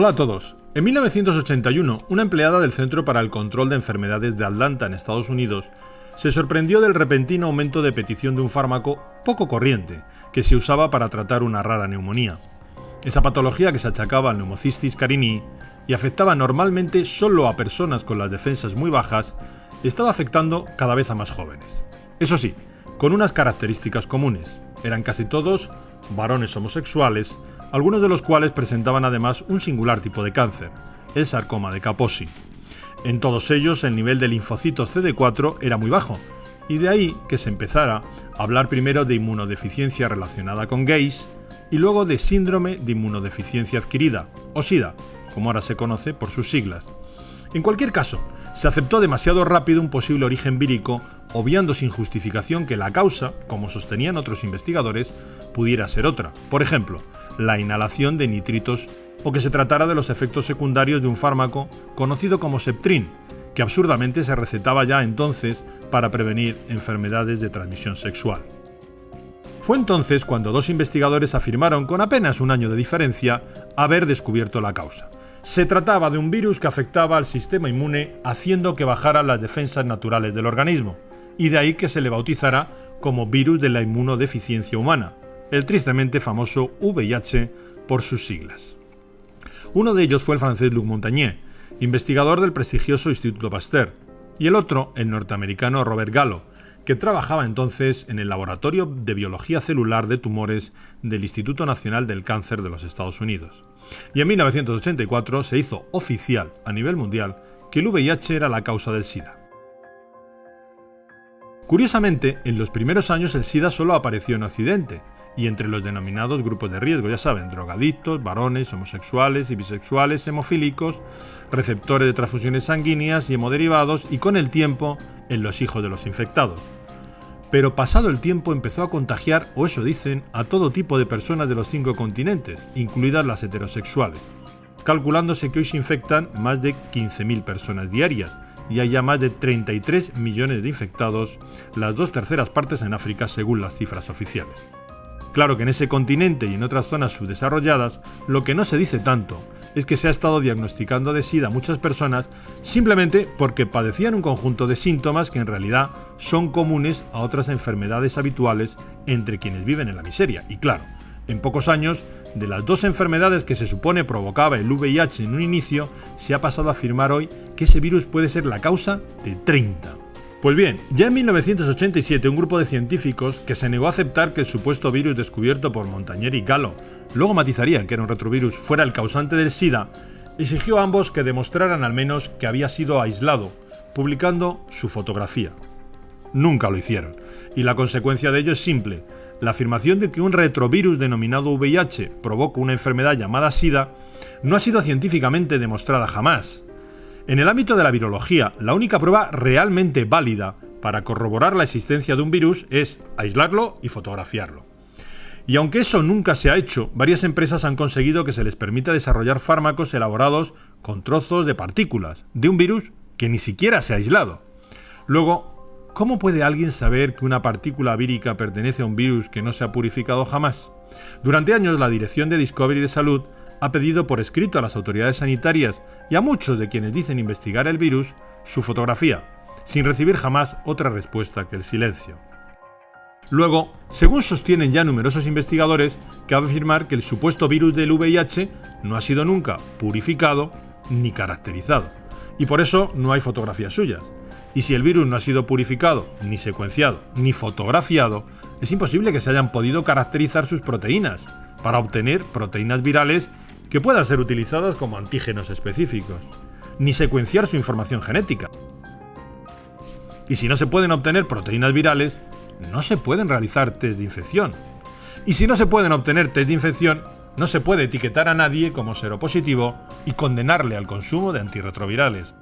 Hola a todos. En 1981, una empleada del Centro para el Control de Enfermedades de Atlanta, en Estados Unidos, se sorprendió del repentino aumento de petición de un fármaco poco corriente, que se usaba para tratar una rara neumonía. Esa patología, que se achacaba al Pneumocystis carinii y afectaba normalmente solo a personas con las defensas muy bajas, estaba afectando cada vez a más jóvenes. Eso sí, con unas características comunes. Eran casi todos varones homosexuales, algunos de los cuales presentaban además un singular tipo de cáncer, el sarcoma de Kaposi. En todos ellos el nivel de linfocitos CD4 era muy bajo, y de ahí que se empezara a hablar primero de inmunodeficiencia relacionada con gays y luego de síndrome de inmunodeficiencia adquirida, o SIDA, como ahora se conoce por sus siglas. En cualquier caso, se aceptó demasiado rápido un posible origen vírico, obviando sin justificación que la causa, como sostenían otros investigadores, pudiera ser otra. Por ejemplo, la inhalación de nitritos, o que se tratara de los efectos secundarios de un fármaco conocido como Septrin, que absurdamente se recetaba ya entonces para prevenir enfermedades de transmisión sexual. Fue entonces cuando dos investigadores afirmaron con apenas un año de diferencia haber descubierto la causa. Se trataba de un virus que afectaba al sistema inmune, haciendo que bajaran las defensas naturales del organismo, y de ahí que se le bautizara como virus de la inmunodeficiencia humana, el tristemente famoso VIH por sus siglas. Uno de ellos fue el francés Luc Montagnier, investigador del prestigioso Instituto Pasteur, y el otro, el norteamericano Robert Gallo, que trabajaba entonces en el Laboratorio de Biología Celular de Tumores del Instituto Nacional del Cáncer de los Estados Unidos. Y en 1984 se hizo oficial a nivel mundial que el VIH era la causa del SIDA. Curiosamente, en los primeros años el SIDA solo apareció en Occidente, y entre los denominados grupos de riesgo, ya saben, drogadictos, varones, homosexuales y bisexuales, hemofílicos, receptores de transfusiones sanguíneas y hemoderivados, y con el tiempo en los hijos de los infectados. Pero pasado el tiempo empezó a contagiar, o eso dicen, a todo tipo de personas de los 5 continentes, incluidas las heterosexuales, calculándose que hoy se infectan más de 15.000 personas diarias, y hay ya más de 33 millones de infectados, las 2/3 partes en África según las cifras oficiales. Claro que en ese continente y en otras zonas subdesarrolladas, lo que no se dice tanto es que se ha estado diagnosticando de SIDA a muchas personas simplemente porque padecían un conjunto de síntomas que en realidad son comunes a otras enfermedades habituales entre quienes viven en la miseria. Y claro, en pocos años, de las 2 enfermedades que se supone provocaba el VIH en un inicio, se ha pasado a afirmar hoy que ese virus puede ser la causa de 30. Pues bien, ya en 1987 un grupo de científicos que se negó a aceptar que el supuesto virus descubierto por Montagnier y Gallo, luego matizarían que era un retrovirus, fuera el causante del SIDA, exigió a ambos que demostraran al menos que había sido aislado, publicando su fotografía. Nunca lo hicieron, y la consecuencia de ello es simple: la afirmación de que un retrovirus denominado VIH provoca una enfermedad llamada SIDA no ha sido científicamente demostrada jamás. En el ámbito de la virología, la única prueba realmente válida para corroborar la existencia de un virus es aislarlo y fotografiarlo. Y aunque eso nunca se ha hecho, varias empresas han conseguido que se les permita desarrollar fármacos elaborados con trozos de partículas de un virus que ni siquiera se ha aislado. Luego, ¿cómo puede alguien saber que una partícula vírica pertenece a un virus que no se ha purificado jamás? Durante años, la Dirección de Discovery de Salud ha pedido por escrito a las autoridades sanitarias y a muchos de quienes dicen investigar el virus su fotografía, sin recibir jamás otra respuesta que el silencio. Luego, según sostienen ya numerosos investigadores, cabe afirmar que el supuesto virus del VIH no ha sido nunca purificado ni caracterizado, y por eso no hay fotografías suyas. Y si el virus no ha sido purificado, ni secuenciado, ni fotografiado, es imposible que se hayan podido caracterizar sus proteínas para obtener proteínas virales que puedan ser utilizadas como antígenos específicos, ni secuenciar su información genética. Y si no se pueden obtener proteínas virales, no se pueden realizar test de infección. Y si no se pueden obtener test de infección, no se puede etiquetar a nadie como seropositivo y condenarle al consumo de antirretrovirales.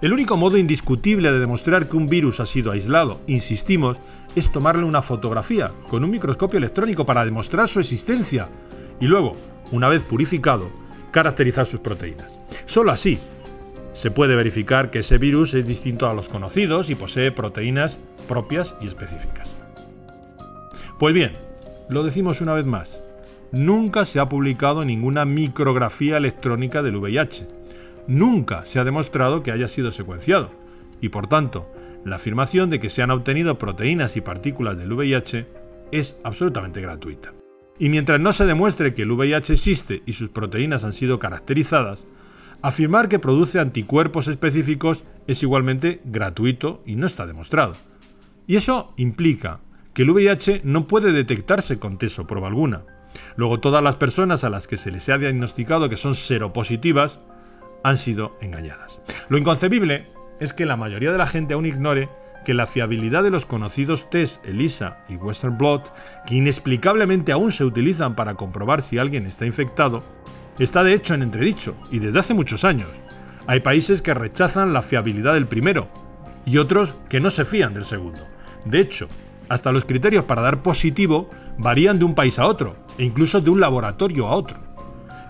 El único modo indiscutible de demostrar que un virus ha sido aislado, insistimos, es tomarle una fotografía con un microscopio electrónico para demostrar su existencia y luego, una vez purificado, caracterizar sus proteínas. Solo así se puede verificar que ese virus es distinto a los conocidos y posee proteínas propias y específicas. Pues bien, lo decimos una vez más, nunca se ha publicado ninguna micrografía electrónica del VIH. Nunca se ha demostrado que haya sido secuenciado. Y por tanto, la afirmación de que se han obtenido proteínas y partículas del VIH es absolutamente gratuita. Y mientras no se demuestre que el VIH existe y sus proteínas han sido caracterizadas, afirmar que produce anticuerpos específicos es igualmente gratuito y no está demostrado. Y eso implica que el VIH no puede detectarse con test o prueba alguna. Luego, todas las personas a las que se les ha diagnosticado que son seropositivas han sido engañadas. Lo inconcebible es que la mayoría de la gente aún ignore que la fiabilidad de los conocidos test ELISA y Western Blot, que inexplicablemente aún se utilizan para comprobar si alguien está infectado, está de hecho en entredicho y desde hace muchos años. Hay países que rechazan la fiabilidad del primero y otros que no se fían del segundo. De hecho, hasta los criterios para dar positivo varían de un país a otro e incluso de un laboratorio a otro.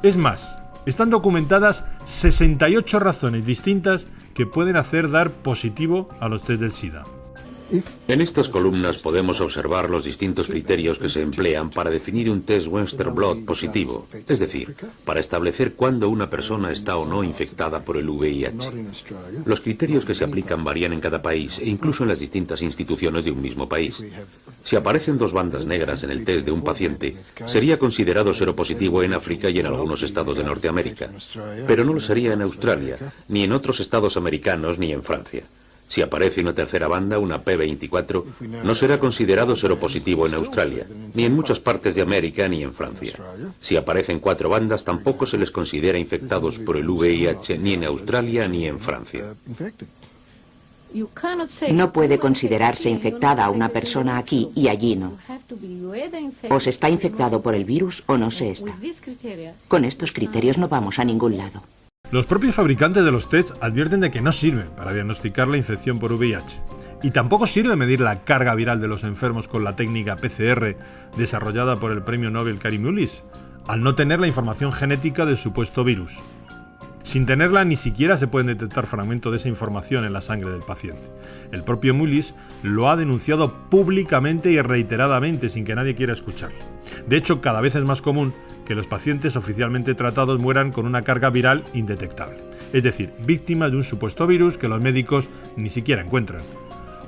Es más, están documentadas 68 razones distintas que pueden hacer dar positivo a los test del SIDA. En estas columnas podemos observar los distintos criterios que se emplean para definir un test Western Blot positivo, es decir, para establecer cuándo una persona está o no infectada por el VIH. Los criterios que se aplican varían en cada país e incluso en las distintas instituciones de un mismo país. Si aparecen dos bandas negras en el test de un paciente, sería considerado seropositivo en África y en algunos estados de Norteamérica, pero no lo sería en Australia, ni en otros estados americanos, ni en Francia. Si aparece una tercera banda, una P24, no será considerado seropositivo en Australia, ni en muchas partes de América, ni en Francia. Si aparecen 4 bandas, tampoco se les considera infectados por el VIH, ni en Australia, ni en Francia. No puede considerarse infectada a una persona aquí y allí no. O se está infectado por el virus o no se está. Con estos criterios no vamos a ningún lado. Los propios fabricantes de los tests advierten de que no sirven para diagnosticar la infección por VIH. Y tampoco sirve medir la carga viral de los enfermos con la técnica PCR desarrollada por el premio Nobel Kary Mullis, al no tener la información genética del supuesto virus. Sin tenerla, ni siquiera se pueden detectar fragmentos de esa información en la sangre del paciente. El propio Mullis lo ha denunciado públicamente y reiteradamente sin que nadie quiera escucharlo. De hecho, cada vez es más común que los pacientes oficialmente tratados mueran con una carga viral indetectable, es decir, víctimas de un supuesto virus que los médicos ni siquiera encuentran.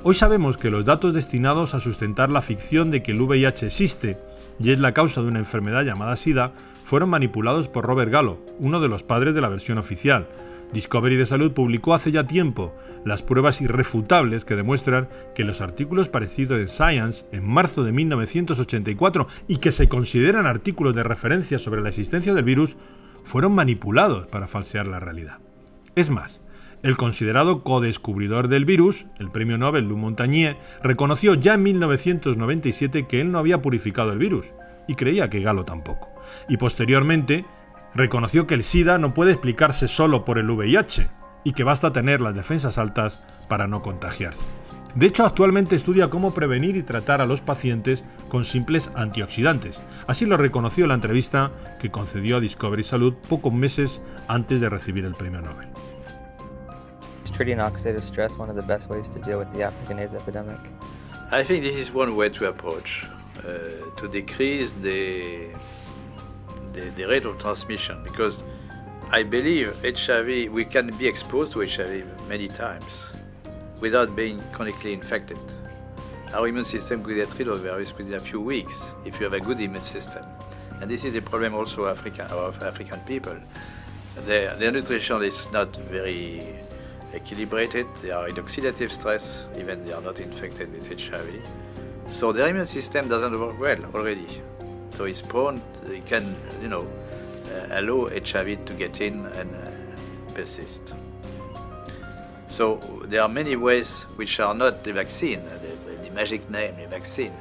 Hoy sabemos que los datos destinados a sustentar la ficción de que el VIH existe y es la causa de una enfermedad llamada SIDA fueron manipulados por Robert Gallo, uno de los padres de la versión oficial. Discovery de Salud publicó hace ya tiempo las pruebas irrefutables que demuestran que los artículos parecidos en Science en marzo de 1984 y que se consideran artículos de referencia sobre la existencia del virus fueron manipulados para falsear la realidad. Es más, el considerado codescubridor del virus, el premio Nobel Lou Montagnier, reconoció ya en 1997 que él no había purificado el virus y creía que Gallo tampoco. Y posteriormente reconoció que el SIDA no puede explicarse solo por el VIH y que basta tener las defensas altas para no contagiarse. De hecho, actualmente estudia cómo prevenir y tratar a los pacientes con simples antioxidantes. Así lo reconoció en la entrevista que concedió a Discovery Salud pocos meses antes de recibir el premio Nobel. Is treating oxidative stress one of the best ways to deal with the African AIDS epidemic? I think this is one way to approach, to decrease the rate of transmission, because I believe HIV, we can be exposed to HIV many times without being chronically infected. Our immune system could get rid of the virus within a few weeks if you have a good immune system. And this is the problem also of African people. Their nutrition is not very equilibrated, they are in oxidative stress, even they are not infected with HIV. So their immune system doesn't work well already. So it's prone, it can, allow HIV to get in and persist. So there are many ways which are not the vaccine, the magic name, the vaccine.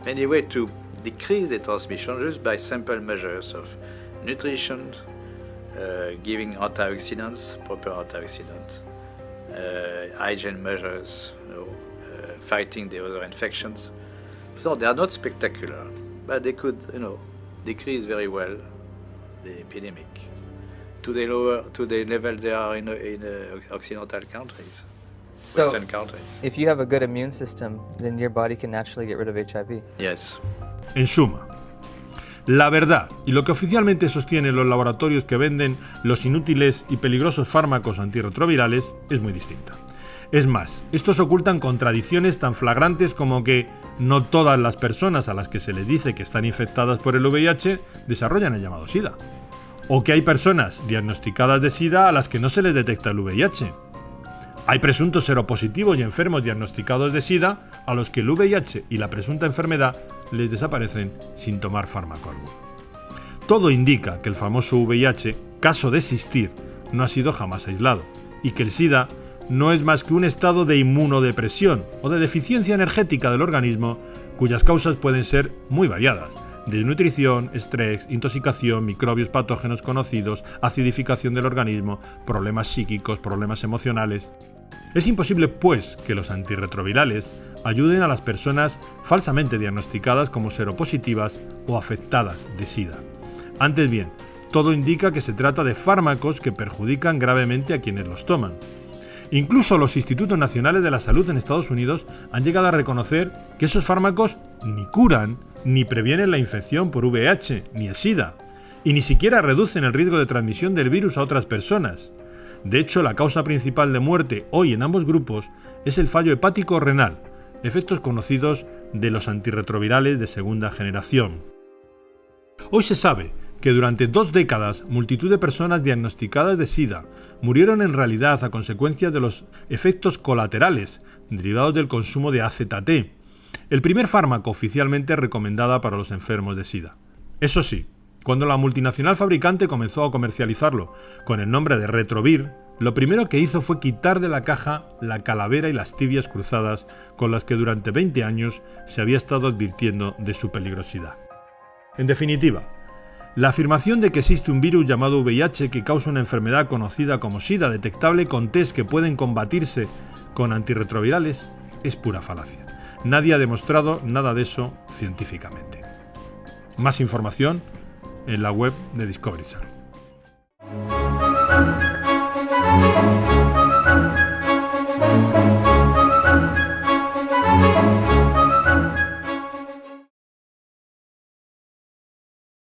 Many ways to decrease the transmission just by simple measures of nutrition, giving antioxidants, proper antioxidants, hygiene measures, fighting the other infections. So they are not spectacular, but they could, decrease very well the epidemic to the level they are in Occidental countries, Western countries. If you have a good immune system, then your body can naturally get rid of HIV. Yes. En suma, La verdad y lo que oficialmente sostienen los laboratorios que venden los inútiles y peligrosos fármacos antirretrovirales es muy distinta. Es más, estos ocultan contradicciones tan flagrantes como que no todas las personas a las que se les dice que están infectadas por el VIH desarrollan el llamado SIDA, o que hay personas diagnosticadas de SIDA a las que no se les detecta el VIH. Hay presuntos seropositivos y enfermos diagnosticados de SIDA a los que el VIH y la presunta enfermedad les desaparecen sin tomar fármaco alguno. Todo indica que el famoso VIH, caso de existir, no ha sido jamás aislado, y que el SIDA no es más que un estado de inmunodepresión o de deficiencia energética del organismo cuyas causas pueden ser muy variadas: desnutrición, estrés, intoxicación, microbios patógenos conocidos, acidificación del organismo, problemas psíquicos, problemas emocionales. Es imposible, pues, que los antirretrovirales ayuden a las personas falsamente diagnosticadas como seropositivas o afectadas de SIDA. Antes bien, todo indica que se trata de fármacos que perjudican gravemente a quienes los toman. Incluso los Institutos Nacionales de la Salud en Estados Unidos han llegado a reconocer que esos fármacos ni curan ni previenen la infección por VIH ni el SIDA, y ni siquiera reducen el riesgo de transmisión del virus a otras personas. De hecho, la causa principal de muerte hoy en ambos grupos es el fallo hepático renal, efectos conocidos de los antirretrovirales de segunda generación. Hoy se sabe que durante 2 décadas multitud de personas diagnosticadas de SIDA murieron en realidad a consecuencia de los efectos colaterales derivados del consumo de AZT, el primer fármaco oficialmente recomendado para los enfermos de SIDA. Eso sí, cuando la multinacional fabricante comenzó a comercializarlo con el nombre de Retrovir, lo primero que hizo fue quitar de la caja la calavera y las tibias cruzadas con las que durante 20 años se había estado advirtiendo de su peligrosidad. En definitiva, la afirmación de que existe un virus llamado VIH que causa una enfermedad conocida como SIDA detectable con test que pueden combatirse con antirretrovirales es pura falacia. Nadie ha demostrado nada de eso científicamente. Más información en la web de Discovery Salud.